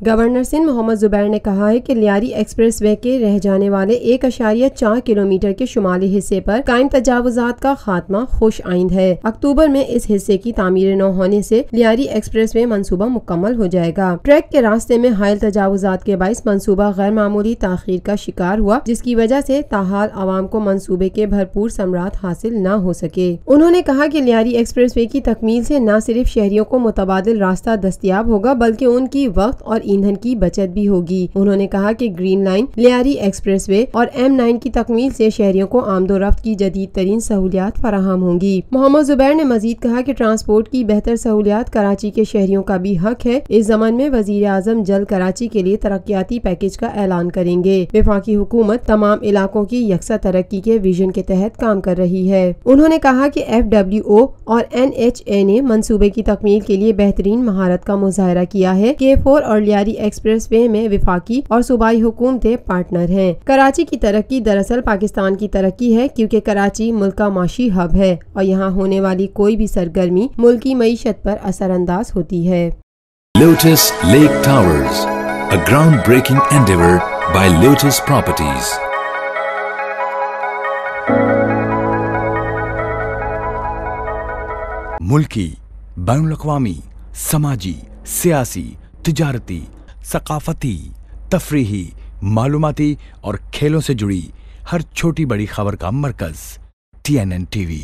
Governor Sindh Mohammad Zubair ने कहा है कि लियारी एक्सप्रेसवे के रह जाने वाले 1.4 किलोमीटर के शुमाली हिस्से पर कायम तजावुजात का खात्मा खुश आइंद है। अक्टूबर में इस हिस्से की तामीर न होने से लियारी एक्सप्रेसवे मंसूबा मुकम्मल हो जाएगा। ट्रैक के रास्ते में हायल तजावुजात के बाइस मंसूबा गैर मामूली ताखीर का शिकार हुआ, जिसकी वजह से ताहाल आवाम को मंसूबे के भरपूर समरात हासिल न हो सके। उन्होंने कहा कि लियारी एक्सप्रेसवे की तकमील से न सिर्फ शहरियों को मुतबादिल रास्ता दस्तयाब होगा बल्कि उनकी वक्त और ईंधन की बचत भी होगी। उन्होंने कहा कि ग्रीन लाइन, लियारी एक्सप्रेसवे और M9 की तकमील से शहरियों को आमदोरफ्त की जदीद तरीन सहूलियात फराहम होंगी। मोहम्मद जुबैर ने मजीद कहा कि ट्रांसपोर्ट की बेहतर सहूलियात कराची के शहरियों का भी हक है। इस ज़मान में वज़ीर आज़म जल्द कराची के लिए तरक्याती पैकेज का ऐलान करेंगे। वफाकी हुकूमत तमाम इलाकों की यकसा तरक्की के विजन के तहत काम कर रही है। उन्होंने कहा कि FWO और NHA ने मंसूबे की तकमील के लिए बेहतरीन महारत का मुजाहरा किया है। K4 और लियारी एक्सप्रेसवे में वफाकी और सूबाई हुकूमतें पार्टनर हैं। कराची की तरक्की दरअसल पाकिस्तान की तरक्की है, क्योंकि कराची मुल्क का माशी हब है और यहाँ होने वाली कोई भी सरगर्मी मुल्क की मईशत पर असरअंदाज होती है। Lotus Lake Towers, a groundbreaking endeavor by Lotus Properties. मुल्की, बैनुल-अक़वामी, समाजी, सियासी, तिजारती, सकाफती, तफरीही, मालूमाती और खेलों से जुड़ी हर छोटी बड़ी खबर का मरकज TNN TV।